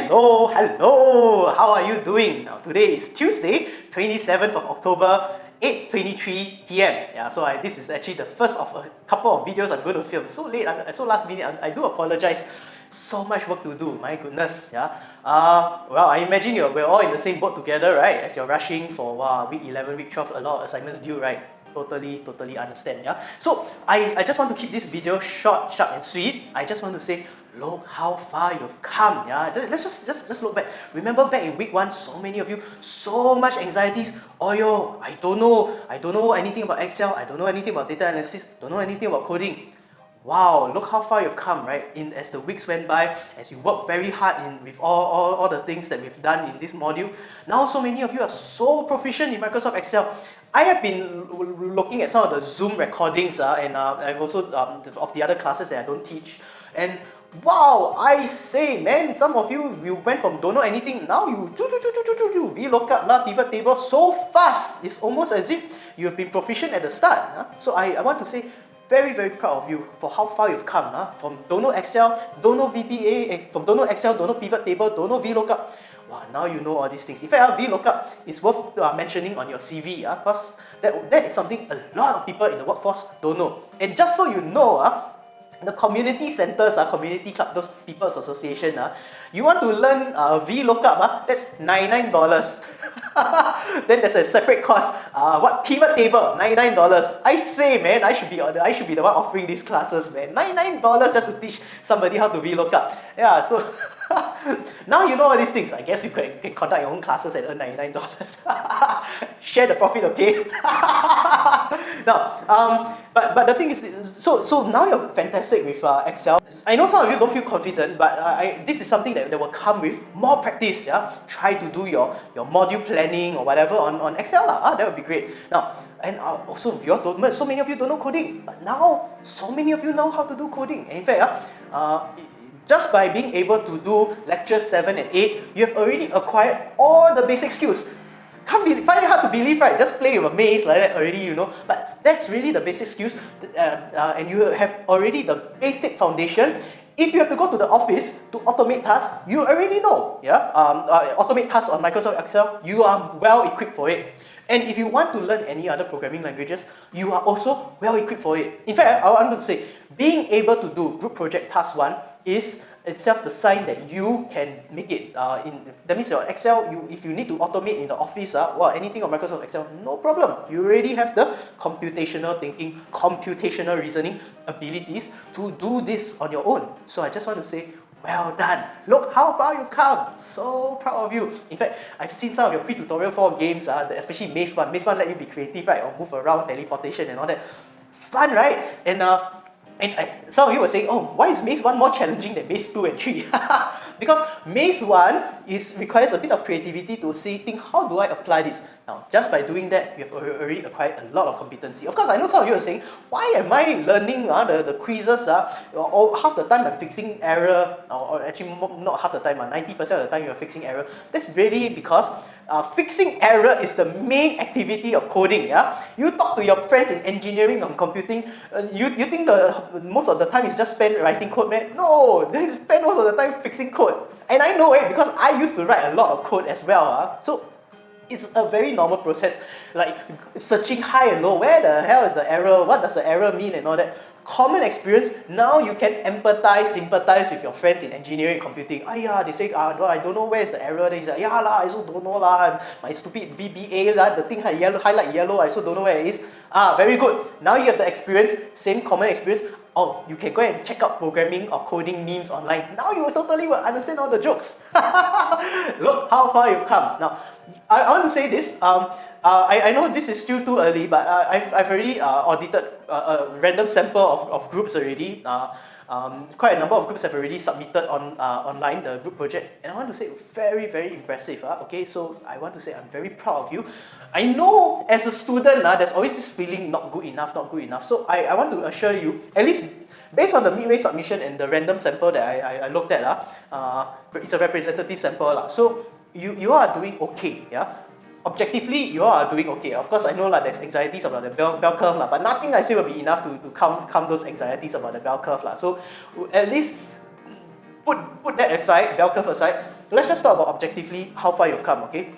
Hello, how are you doing? Now today is Tuesday, 27th of October, 8:23 p.m. Yeah, so this is actually the first of a couple of videos I'm going to film. So late, so last minute, I do apologize. So much work to do, my goodness. Yeah. Well, I imagine we're all in the same boat together, right? As you're rushing for week 11, week 12, a lot of assignments due, right? Totally understand. Yeah. So I just want to keep this video short, sharp, and sweet. I just want to say, look how far you've come. Yeah. Let's just look back. Remember back in week 1, so many of you, so much anxieties. Oh yo, I don't know anything about Excel. I don't know anything about data analysis. Don't know anything about coding. Wow, look how far you've come, right? As the weeks went by, as you work very hard with all the things that we've done in this module. Now so many of you are so proficient in Microsoft Excel. I have been looking at some of the Zoom recordings and I've also of the other classes that I don't teach. And wow, I say, man, some of you went from don't know anything, now you VLOOKUP, pivot table so fast. It's almost as if you've been proficient at the start. So I want to say, very proud of you for how far you've come. From don't know Excel, don't know VBA, from don't know Excel, don't know pivot table, don't know VLOOKUP. Wow, now you know all these things. In fact, VLOOKUP is worth mentioning on your CV because that is something a lot of people in the workforce don't know. And just so you know, the community centers, community club, those people's association, you want to learn VLOOKUP, that's $99. Then there's a separate cost. What pivot table? $99. I say, man, I should be the one offering these classes, man. $99 just to teach somebody how to VLOOKUP. Yeah, so now you know all these things. I guess you can conduct your own classes and earn $99. Share the profit, okay? Now, but the thing is, so now you're fantastic with Excel. I know some of you don't feel confident, but this is something that will come with more practice. Yeah, try to do your module planning or whatever on Excel. That would be great. Now, and also so many of you don't know coding, but now so many of you know how to do coding. And in fact, just by being able to do lectures 7 and 8, you have already acquired all the basic skills. Find it hard to believe, right? Just play with a maze like that already, you know. But that's really the basic skills, and you have already the basic foundation. If you have to go to the office to automate tasks, you already know. Yeah, automate tasks on Microsoft Excel, you are well equipped for it. And if you want to learn any other programming languages, you are also well equipped for it. In fact, I want to say, being able to do group project task 1 is itself the sign that you can make it. That means your Excel, if you need to automate in the office, anything on Microsoft Excel, no problem. You already have the computational thinking, computational reasoning abilities to do this on your own. So I just want to say, well done. Look how far you've come. So proud of you. In fact, I've seen some of your pre-tutorial 4 games, especially Maze 1. Maze 1 let you be creative, right? Or move around, teleportation and all that. Fun, right? And some of you were saying, oh, why is Maze 1 more challenging than Maze 2 and 3? Because Maze 1 requires a bit of creativity to think, how do I apply this? Now, just by doing that, you have already acquired a lot of competency. Of course, I know some of you are saying, why am I learning the quizzes? Or half the time I'm fixing error, or actually not half the time, 90% of the time you're fixing error. That's really because fixing error is the main activity of coding. Yeah, you talk to your friends in engineering and computing. You think most of the time is just spent writing code, man? No, they spend most of the time fixing code. And I know it because I used to write a lot of code as well. So it's a very normal process, like searching high and low. Where the hell is the error? What does the error mean and all that? Common experience. Now you can empathize, sympathize with your friends in engineering and computing. They say, I don't know where is the error. They say, I also don't know lah. My stupid VBA the thing highlight yellow. I also don't know where it is. Very good. Now you have the experience, same common experience. Oh, you can go and check out programming or coding memes online. Now you totally will understand all the jokes. Look how far you've come. Now, I want to say this. I know this is still too early, but I've already audited a random sample of groups already. Quite a number of groups have already submitted online the group project, and I want to say very impressive. Okay, so I want to say I'm very proud of you. I know as a student, there's always this feeling not good enough. So I want to assure you, at least based on the midway submission and the random sample that I looked at, it's a representative sample. So you are doing okay. Yeah. Objectively, you are doing okay. Of course, I know there's anxieties about the bell curve, but nothing I say will be enough to calm those anxieties about the bell curve. So at least put that aside, bell curve aside, let's just talk about objectively how far you've come, okay?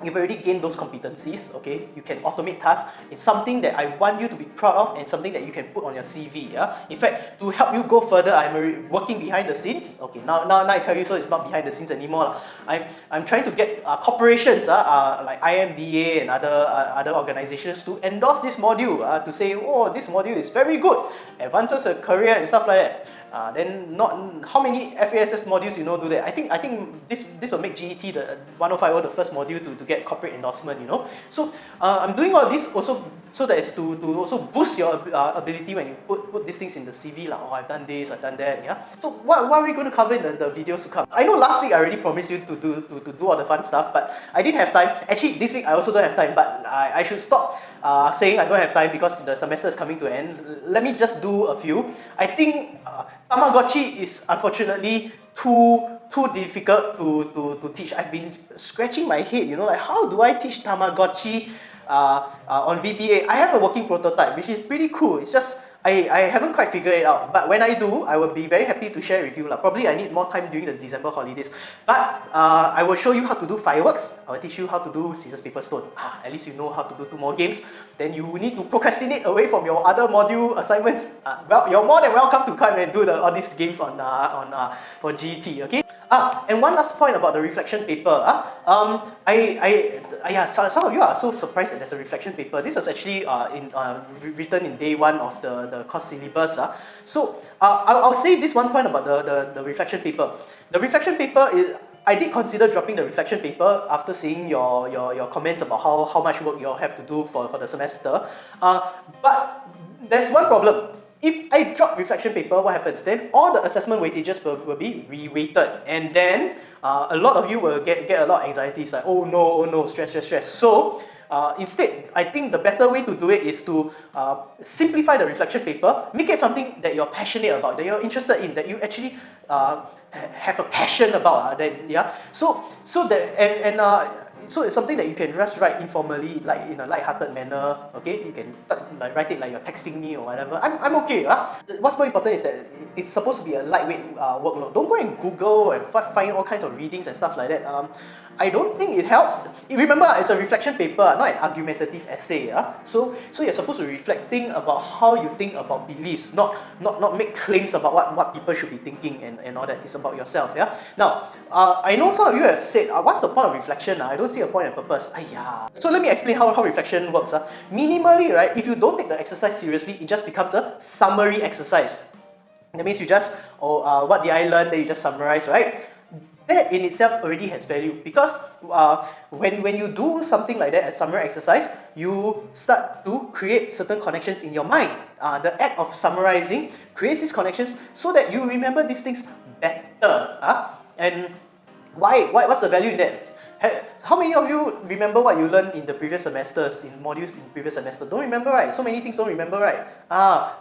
You've already gained those competencies, okay? You can automate tasks. It's something that I want you to be proud of and something that you can put on your CV, yeah? In fact, to help you go further, I'm working behind the scenes. Okay, now I tell you, so it's not behind the scenes anymore. I'm trying to get corporations, like IMDA and other organizations to endorse this module, to say, oh, this module is very good, advances a career and stuff like that. Then not how many FASS modules do that. I think this will make GET the 1050 the first module to get corporate endorsement. So I'm doing all this also so that it's to also boost your ability when you put these things in the CV, like, oh, I've done this, I've done that. Yeah. So what are we going to cover in the videos to come? I know last week I already promised you to do all the fun stuff, but I didn't have time. Actually, this week I also don't have time, but I should stop saying I don't have time because the semester is coming to an end. Let me just do a few. I think Tamagotchi is unfortunately too difficult to teach. I've been scratching my head, like how do I teach Tamagotchi on VBA? I have a working prototype, which is pretty cool. It's just I haven't quite figured it out, but when I do, I will be very happy to share with you. Probably I need more time during the December holidays, but I will show you how to do fireworks. I will teach you how to do scissors, paper, stone. At least you know how to do 2 more games. Then you need to procrastinate away from your other module assignments. Well, you're more than welcome to come and do all these games for GET, okay? And one last point about the reflection paper. Some of you are so surprised that there's a reflection paper. This was actually written in day 1 of the course syllabus. So I'll say this one point about the reflection paper. The reflection paper is, I did consider dropping the reflection paper after seeing your comments about how much work you all have to do for the semester. But there's one problem. If I drop reflection paper, what happens? Then all the assessment weightages will be re-weighted, and then a lot of you will get a lot of anxiety. It's like, oh no, stress. So instead, I think the better way to do it is to simplify the reflection paper, make it something that you're passionate about, that you're interested in, that you actually have a passion about. So it's something that you can just write informally, like in a light-hearted manner. Okay, you can write it like you're texting me or whatever. I'm okay. What's more important is that it's supposed to be a lightweight workload. Don't go and Google and find all kinds of readings and stuff like that. I don't think it helps. Remember, it's a reflection paper, not an argumentative essay. So you're supposed to be reflecting about how you think about beliefs, not make claims about what people should be thinking and all that. It's about yourself. Yeah. Now, I know some of you have said, what's the point of reflection? I don't see a point and purpose. So let me explain how reflection works. Minimally, right, if you don't take the exercise seriously, it just becomes a summary exercise. That means you just, what did I learn? Then you just summarize, right? That in itself already has value, because when you do something like that, a summary exercise, you start to create certain connections in your mind. The act of summarizing creates these connections so that you remember these things better. And what's the value in that? How many of you remember what you learned in the previous semesters, in modules in the previous semester? Don't remember, right? So many things don't remember, right?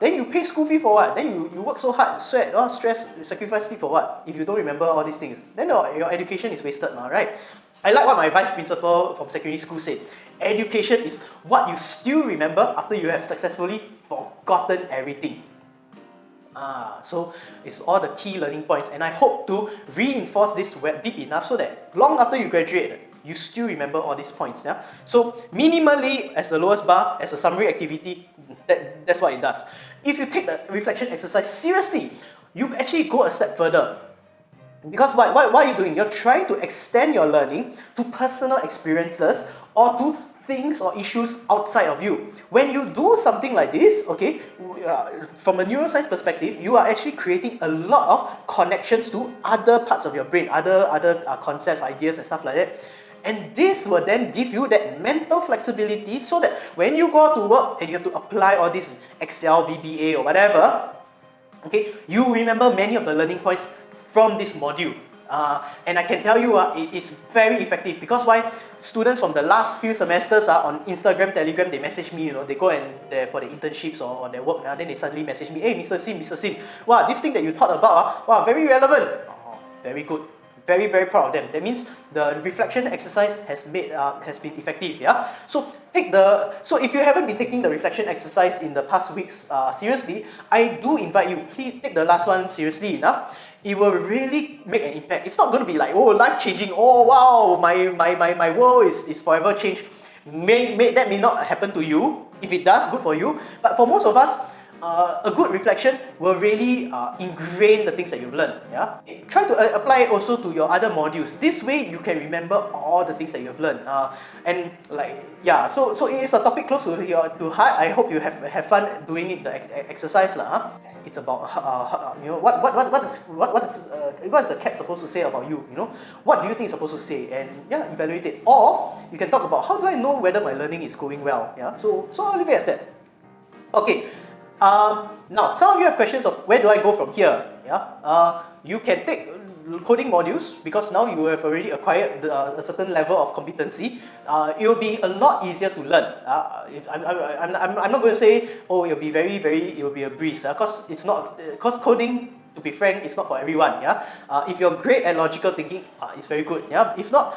Then you pay school fee for what? Then you work so hard, sweat, stress, sacrifice sleep for what? If you don't remember all these things, then your education is wasted, right? I like what my vice principal from secondary school said. Education is what you still remember after you have successfully forgotten everything. So it's all the key learning points, and I hope to reinforce this deep enough so that long after you graduate, you still remember all these points. Yeah. So minimally, as the lowest bar, as a summary activity, that's what it does. If you take the reflection exercise seriously, you actually go a step further. Because what are you doing? You're trying to extend your learning to personal experiences or to things or issues outside of you. When you do something like this, okay, from a neuroscience perspective, you are actually creating a lot of connections to other parts of your brain, other concepts, ideas and stuff like that. And this will then give you that mental flexibility so that when you go out to work and you have to apply all this Excel, VBA or whatever, okay, you remember many of the learning points from this module. And I can tell you it's very effective, because why? Students from the last few semesters on Instagram, Telegram, they message me, they go and for the internships or their work, then they suddenly message me, hey, Mr. Sim, wow, this thing that you taught about, wow, very relevant. Very good. Very, very proud of them. That means the reflection exercise has been effective. Yeah. So if you haven't been taking the reflection exercise in the past weeks seriously, I do invite you, please take the last one seriously enough. it will really make an impact. It's not going to be like, oh, life-changing, oh wow, my world is forever changed. That may not happen to you. If it does, good for you. But for most of us, a good reflection will really ingrain the things that you've learned. Yeah. Try to apply it also to your other modules. This way, you can remember all the things that you've learned. And like yeah, so it is a topic close to heart. I hope you have fun doing it, the exercise lah. It's about you know what is the cat supposed to say about you? You know, what do you think it's supposed to say? And yeah, evaluate it. Or you can talk about how do I know whether my learning is going well? Yeah. So I'll leave it as that. Okay. Now, some of you have questions of where do I go from here? Yeah, you can take coding modules because now you have already acquired a certain level of competency. It will be a lot easier to learn. I'm not going to say, oh, it will be it will be a breeze, because it's not, because coding, to be frank, it's not for everyone. Yeah, if you're great at logical thinking, it's very good. Yeah, if not,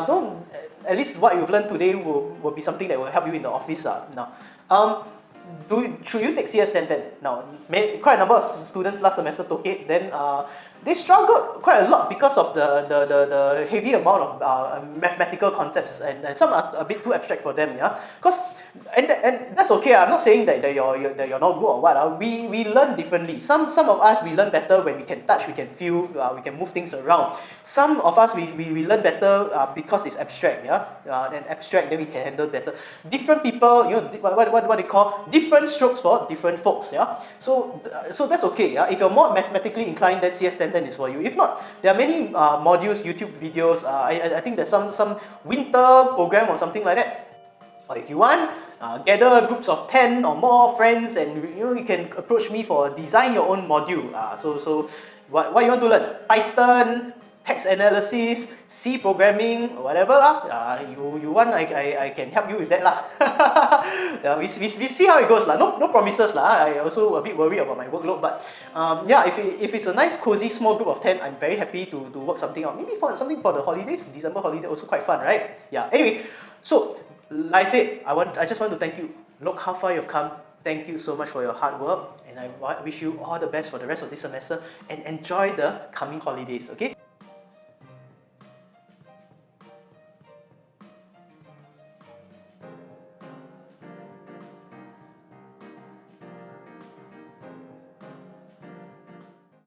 don't. At least what you've learned today will be something that will help you in the office. Now, should you take CS1010? Now, quite a number of students last semester took it. Then they struggled quite a lot because of the heavy amount of mathematical concepts, and some are a bit too abstract for them. Yeah, and that's okay. I'm not saying that you're not good or what. We learn differently. Some of us we learn better when we can touch, we can feel, we can move things around. Some of us we learn better because it's abstract. Yeah, and abstract, then we can handle better. Different people, you know, what they call different strokes for different folks. Yeah, so that's okay. Yeah, if you're more mathematically inclined, then CS1010 is for you. If not, there are many modules, YouTube videos. I think there's some winter program or something like that. Or if you want, gather groups of 10 or more friends, and you can approach me for design your own module. So what you want to learn? Python, text analysis, C programming, whatever lah. You want, I can help you with that lah. We see how it goes lah. No promises lah. I also a bit worried about my workload, but yeah, if it's a nice cozy small group of 10, I'm very happy to work something out. Maybe something for the holidays. December holiday also quite fun, right? Yeah. Anyway, so like I said, I just want to thank you. Look how far you've come. Thank you so much for your hard work, and I wish you all the best for the rest of this semester, and enjoy the coming holidays. Okay.